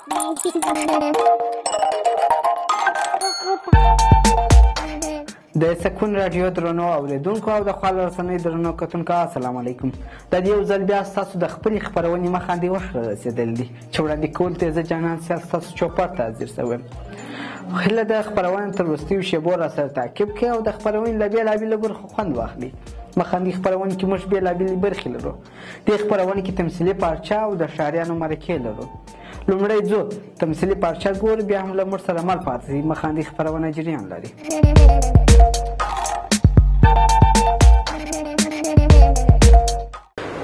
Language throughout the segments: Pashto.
د سکون راډیو درنو اورېدونکو او د خواله رسنۍ درنو کتونکو السلام علیکم. دا د یو ځل بیا ستاسو د خپلې خپرونې مخاندې وخت رارسېدلی دی چې وړاندې کولو ته یې زه جانان سیال ستاسو چوپړ ته حاضر شوی یم. هیله ده خپرونې تر وروستیو شېبو راسره تعقیب کړئ او د خپرونې له بېلابېلو برخو خوند واخلئ. مخاندې خپرونې کې موږ بېلابېلې برخې لرو. دې خپرونې کې تمثیلي پارچه او د ښاریانو مرکې لرو. لومړی ځو تمثیلي پارچه ګورو، بیا هم له موږ سره مل پاتې شئ. مخاندې خپرونه جریان لري.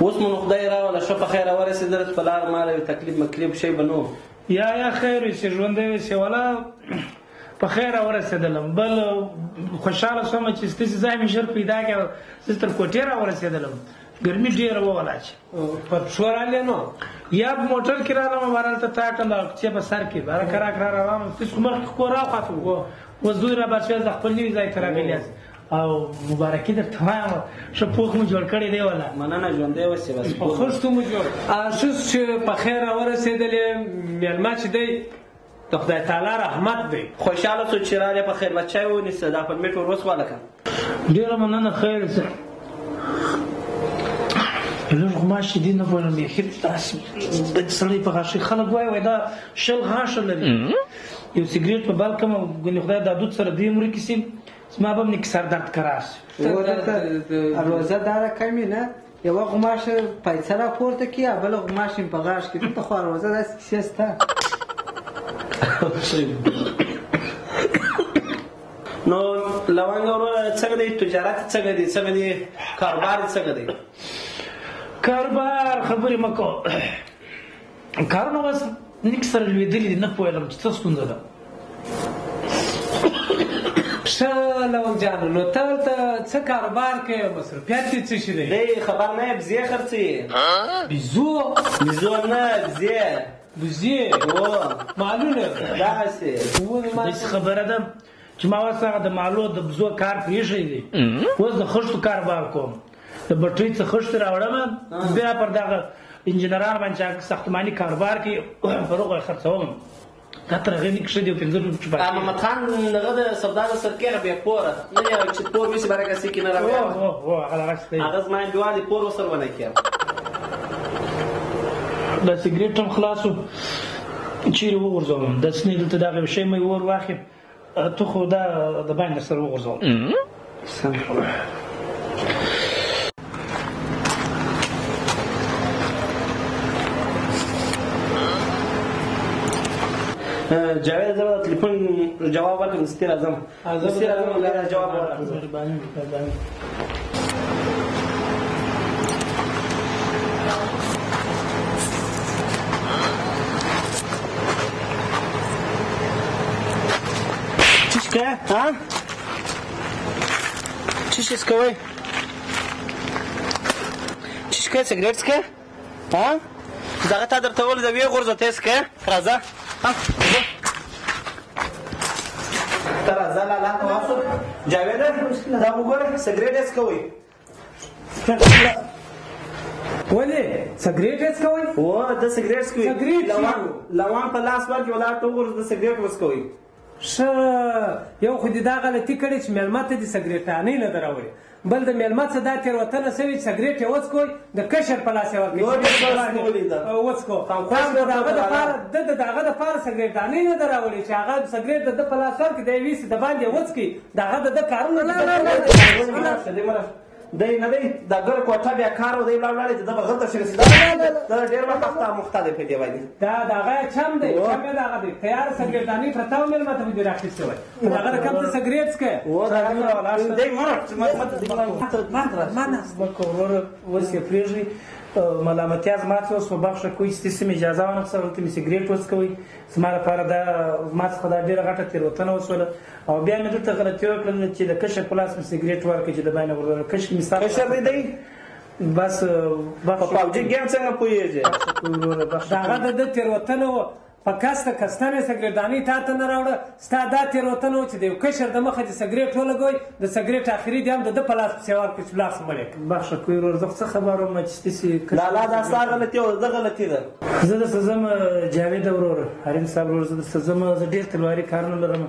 اوس مو نو خدای راوله ښه په خیره ورسېدلت، په لار ماله یو تکلیف مکلیف شی به نه و. یا خیر وي چې ژوندی وسې ولا په خیره ورسېدلم. بل خوشحاله شوم چې ستاسې ځای مې ژر پیدا کړ. زه تر کوټې راورسېدلم، ګرمي ډېره ووله چې په پښو رالې نو یا په موټر کې رالم بهرهلته تا کړم د کوڅې په سر کې بهره کراک را روان ستاسو مخکې خو راوخوته وو. اوس دوی را بچ د خپل نوي ځای ته راغلي یاست او مبارکي درته وایم ښه پوخ مو جوړ کړی دی. ولا مننه ژوندی اوسې بس په خښتو مو جوړ اشوس چې په خیر راورسېدلې مېلمه چې دی د خدای تعالی رحمت دی. خوشحاله شو چې راغلی په خیر به چای ونیسه. دا پر میټ ور وسوالکه. ډېره مننه. خیر څه لږ غوماشې دي نه پوهېږم بیخي داسې د سړی په غاښۍ خلک وایي دا 20 غاښه لري. یو سګرېټ په بل کړم ګنې خدای دا دود سره دوی ورکې شي زما به هم نه کې سر درد کرار شي. روزه دا رقمې نه یوه غوماشه پیسه راپورته کړي او بله غوماشه یې په غاښ کړي. دلته خو روزه داسې کیسې شته. نو لونګ وروره څنګه دی تجارت څنګه دی څنګه دی کاروبار څنګه دی؟ کاروبار خبرې مه کوه. کارونه اوس نیک سره لوېدلي دي. نه پوهېدم چې څه ستونزه ده. ښه لونګ جانو نو ته هلته څه کاروبار کوې؟ مصروفیت دې څه شي دی؟ دی خبر نه یې بزې خرڅوي. بیزو بیزو نه بزې. بزې مالونه دغسې داسې خبره ده چې ما اوس هغه د مالو د بزو کار پرېښی دی. اوس د خښتو کاروبار کوم. د بټۍ څه خښتې راوړم بیا پر دغه انجینران باندې ساختماني کاروبار کې پر هغو یې خرڅوم. دا تر هغې نه کښه دی 15 محمد خان هغه د سودا د سرکې هغه بې پوره نه یو چې پور وشي برګسې کې نه راوړم. هغه زما انډیوال یې پور ورسره ونه کړ. دا سګرېټ هم خلاص و چیرې وغورځولم. داسې نه دلته دغه یو شی مې ور واخې ته خو دا د باندې سره وغورځولم. جاوید زه به د تلیفون جواب ورکړم. دستي راځم جواب ورکړم. څه کوې؟ څه شی څکوئ؟ څه شی کوې؟ سګرېټ څکې؟ دغه تا درته وویل د ویې غورځه ته یې څکې؟ راځه ته راځه لالا ته واخله. جاویده دا وګوره سګرېټ یې څکوئ. ولې سګرېټ یې څکوئ؟ هو د سګرېټ څکوئ. لوان په لاس ورکړي ولاړ ته وګوره د سګرېټ وڅکوئ. ښه یو خو دې دا غلطي کړې چې مېلمه ته دې سګرېټانۍ نه ده راوړې. بل د مېلمه څه دا تېروتنه شوې چې سګرېټ یې وڅکوئ د کشر په لاس یې ورکړئ وڅکو. ده د هغه دپاره سګرېټانۍ نه ده راوړې چې هغه سګرېټ د ده په لاس ورکړي دی یې ویسي د باندې یې وڅکي د هغه د ده کارونه دی نه دی دا ګر کوټه بیا کار و دی ولاړې د ده به غلطه شي دا ډېر وخت مخته دی په دې باندې. دا د هغه چم دی چم یې د هغه دی تیار سګرېټانۍ پرته وه مېلمه ته به دې راخیستې وی. د هغه د کم ته سګرېټ څکه وروره اوس یې پرېږدئ. ملامتیا زما څه وسوه بخښه کوئ ستاسې مې اجازه وانخیسته دلته مې سګرېټ وڅکوئ. زما لپاره دا زما څخه دا ډېره غټه تېروتنه وسوله او بیا مې دلته غلطي وکړله چې د کشر په لاس مې سګرېټ ورکړئ چې د باندې وروره کشر مې کشر دی دی بس په پابجي ګیم څنګه پوهېږې؟ د هغه د ده تېروتنه وه په کسته کستنې سګرټدانۍ تا ته نه راوړه ستا دا تېروتنه وه چې د یو کشر د مخه دې سګرټ ولګوئ د سګرټ آخري دې هم د ده په لاس پسې ورکړي چې لاس مړې کړي بخښه کوی ورور زه څه خبر وم چې ستاسې لالا دا ستا غلطي وه زه غلطي ده زه درته ځم جاوید ورور حریم صاحب ورور زه درته ځم زه ډېر تلواري کارونه لرم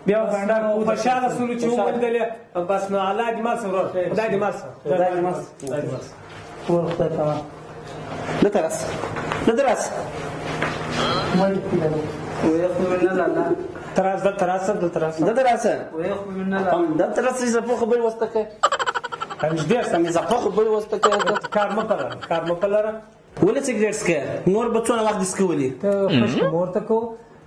بیا بانډار خوشحاله سولو چې وموندلې بس نو الله دې مال شه ورور خدای دې مال شه خدای دې مال شه ور خدای پامان دلته راس دلته راس تراس دلته راسه دلته راسه دلته راسه دلته راسه اضافه خبرې وسته کوې نږدې سم اضافه خبرې وسته کوې کار مه پلره کار مه پلره ولې سګرېټ څکې نور به څونه وخت دې څکولي ته خشکې مور ته کو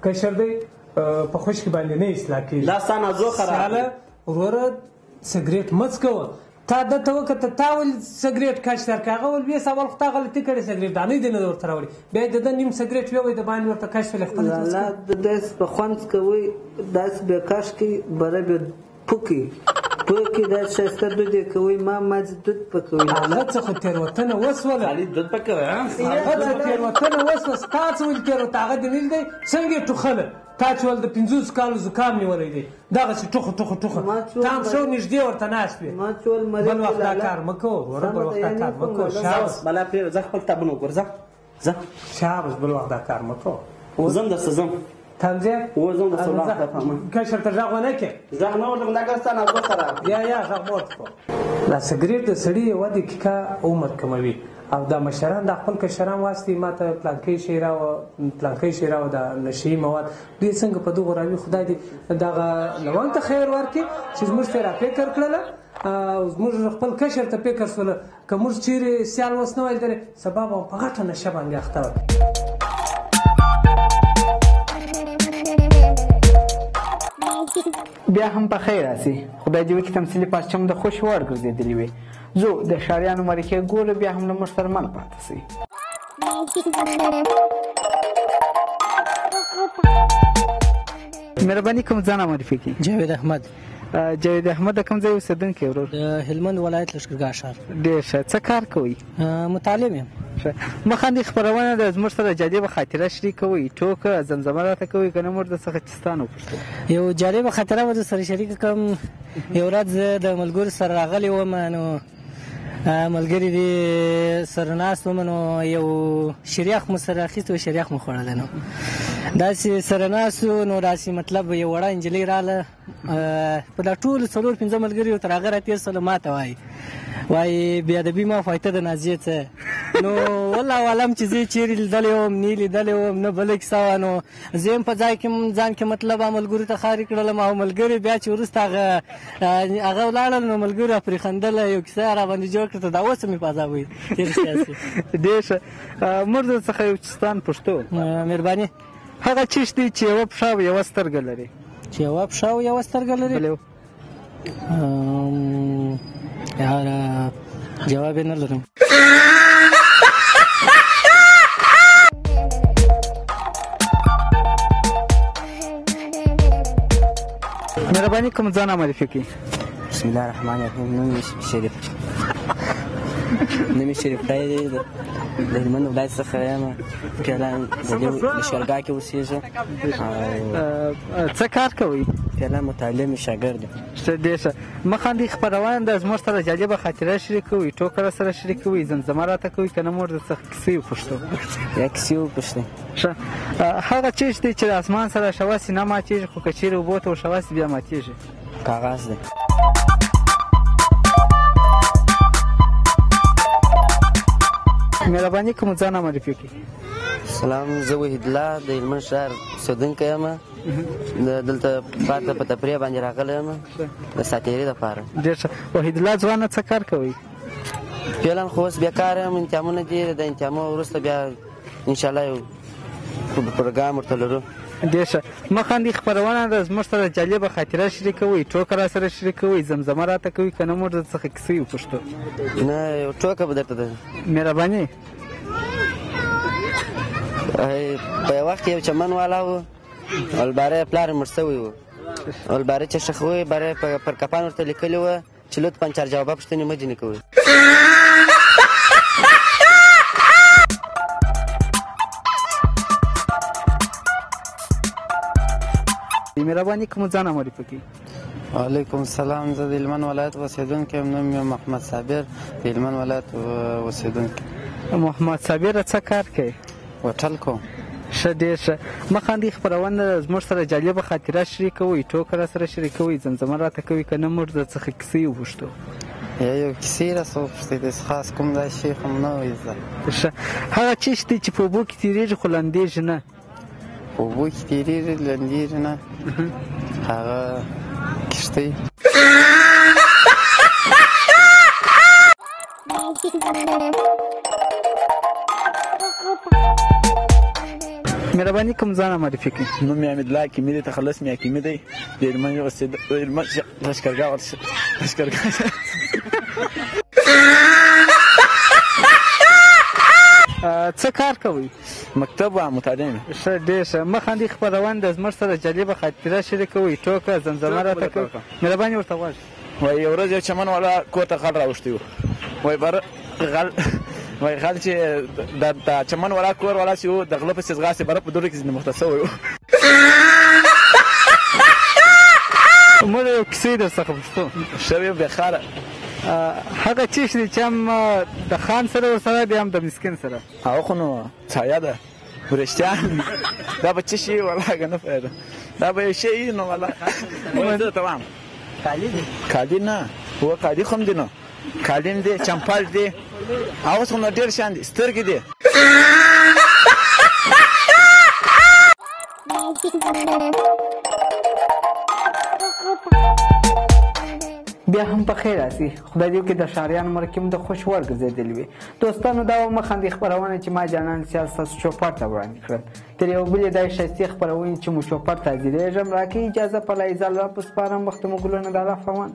کشر دی په خشکې باندې نه اصلاح کېږي دا ستا نازو خراب ساله وروره سګرېټ مه څکوه تا دته وکړه تا ولې سګرېټ کش درکړه هغه ول بیا سوال خو تا غلطي کړې سګرېټدانۍ دې نه ورته راوړي بیا یې د ده نیم سګرېټ ویوی د باندې ورته کش ویلې خپله لالا داسې په خوند کوئ داسې بیا کش کوي بره بیا پوکي پوکي داسې ښایسته دود یې کوئ ما مازې دود پکوي هغه څه خو تېروتنه وسوله خالي دود پکوي هغه څه تېروتنه وسوه ستا څه ولې تېروته هغه دې نه دی څنګه یې ټوخله تا چې ول د 50 کالو زکام نیولی دی دغسې ټوخه ټوخه ټوخه تا هم ښه نږدې ورته ناست وې بل وخت دا کار مه کوه وروره بل وخت دا کار مه کوه شابس بلا پرېږده ځه خپل کتابونه وګوره ځه ځه شابس بل وخت دا کار مه کوه ځم درسته ځم تمځې ځم درسته ولاړ کشر ته غږ ونه کړې غږ نه ورته دا کار ستا نازو خراب یا غږ مه ورته کوه دا سګرېټ د سړي یوه دقیقه عمر کموي او دا مشران دا خپل کشران واسطې ما ته پلانکۍ شی راوه دا نشهیي مواد دوی څنګه په دغو راوي خدای دې دغه لونګ ته خیر ورکړي چې زموږ ته یې رافکر کړله او زموږ خپل کشر ته فکر شوله که موږ چیرې سیال اوس نه ویل درې سبا به په غټه نشه باندې اخته وه بیا هم په خیر راسي خدای دې وکړي تمثیلي پرچم د خوش وړ ګرځېدلي وي زو د ښاریانو مرکې ګوره بیا هم له موږ سره مل پاتې شئ مهرباني کوم ځان معرفي کړي جاوید احمد جاوید احمد د کوم ځای اوسېدونکی ورور د هلمند ولایت لښکرګاه ښار ډېر ښه څه کار کوئ متعلم یم مخاندې خپرونه د زموږ سره جالبه خاطره شریکوئ ټوکه زمزمه راته کوئ که نه موږ درڅخه چستان وپوښتو یو جالبه خاطره به درسره شریکه کړم یو ورځ زه د ملګرو سره راغلی وم نو ملګري دې سره ناست وم نو یو شریخ مو سره اخیستی و شریخ مو خوړلی نو داسې سره ناست وو نو داسې مطلب یو وړه نجلۍ راله په دا ټولو 4-5 ملګري ورته هغه راتېر سوله ما ته وایي بې ادبي مه فایته د نازیې څه نو والله عالم چې زه چیرې لیدلی وم نه لیدلی وم نه بله کیسه وه نو زه هم په ځای کې ځان کې مطلب ملګرو ته خارې کړلم او ملګري بیا چې وروسته هغه ولاړل نو ملګرو پرې خندله یو کیسه را باندې جوړ کړه دا اوس مې په عذاب وي ډېر سیاسي ډېر ښه موږ درڅخه یو چستان پوښتو مهرباني هغه چیش دی چې یوه پښه او یوه سترګه لري چې یوه پښه او یوه سترګه لري یاره جواب یې نه لرم مهرباني کوم ځان معرفي کړي بسم الله الرحمن الرحیم نوم مې شریف دی د هلمند ولایت څخه یم فعلا لښکرګاه کې اوسېږم څه کار کوئ فعلا متعلم شاګرد یم ډېر ښه مخاندې خپرونه د زموږ سره جالبه خاطره شریکوئ ټوکه راسره شریکوئ زمزمه راته کوئ که نه موږ درڅخه کیسې وپوښتو یا کیسې وپوښتئ ښه هغه چیش دی چې د اسمان سره شواسي نه ماتېږي خو که چیرې اوبو ته وشواسي بیا ماتېږي کاغذ دی مهرباني کوم ځان معرفي کړي سلام زه وحید الله د هلمند ښار اوسېدونکی یم دلته پاته په تفریح باندې راغلی یم د ساتیرۍ دپاره ډېر ښه وحید الله ځوانه څه کار کوئ فعلا خو اوس بیکاره یم امتحانونه دي د امتحانو وروسته بیا انشاءالله یو پروګرام ورته لرو ډېر ښه مخاندې خپرونه د زموږ سره جالبه خاطره شریکوئ ټوکه راسره شریکوئ زمزمه راته کوئ که نه موږ درڅخه کیسې وپوښتو نه یو ټوکه به درته ده مهرباني په یو وخت کې یو چمن والا و الباره یې پلار یې مړ شوی و الباره چې ښخ وی باره پر کپان ورته لیکلي وه چې لطفا چار جوابه پوښتنې مه ځینې کوئ مهرباني که مو ځان معرفي کړئ. وعلیکم السلام. زه د هلمند ولایت اوسېدونکی یم. نوم مې محمد صابر د هلمند ولایت اوسېدونکی. محمد صابره څه کار کوي؟ هوټل کوم. ښه ډېر ښه. مخاندې خپرونه زموږ سره جالبه خاطره شریکوئ، ټوکه را سره شریکوئ، زمزمه راته کوئ که نه موږ درڅخه کیسې وپوښتو. یو کیسې راڅه وپوښتئ. داسې خاص کوم داسې شی خو م نه وایي زه. ښه. هغه چیش دی چې په اوبو کې تېرېږي خو لندېږي نه. په اوبو کې تېرېږي لندېږي نه. هغه کښتۍ. مهرباني کوم ځان معرفي کړئ. نوم مې حمیدالله حکیمي دی. تخلص مې حکیمي دی. د هلمند لښکرګاه څه کار کوئ؟ مکتب و مطالعه مې. ښه ډېر ښه. مخاندې خپرونه د زموږ سره جالبه خاطره شریکوئ، ټوکه زمزمه راته کوئ. مهرباني ورته ووایئ. وایي یو ورځ یو چمن والا کور ته غل راوښتی و. وایي بره غل وایي غل چې د چمن والا کور والا چې و د غله پسې ځغاستې بره په دوړو کې نمخته سوی و. موږ یو کیسې درڅخه پوښتو. ښه ویې بېخاره. هغه چیش دی چې هم د خان سره ورسره دی هم د مسکین سره. هغه خو نو څایه ده ورشتیان. دا به څه شي والله که نه پوهېږم. دا به یو شی نو والله زه ته وایم کالي دی. کالي نه هو کالي خو هم دي نو کالیم دی چمپل دی هغه څه نو ډېر شیان دي سترګې دي. بیا هم په خیر راسي. خدای دې وکړي د ښاریانو مرکې مو د خوښ وړ ګرځېدلې وي. دوستانو دا وه مخاندې خپرونه چې ما جانان سیال ستاسو چوپړ ته وړاندې کړل. تر یو بلې داسې ښایستې خپرونې چې مو چوپړ ته حاضرېږم. راکړئ اجازه په لایزال را په سپارم. وخت مو ګلونه د الله په امان.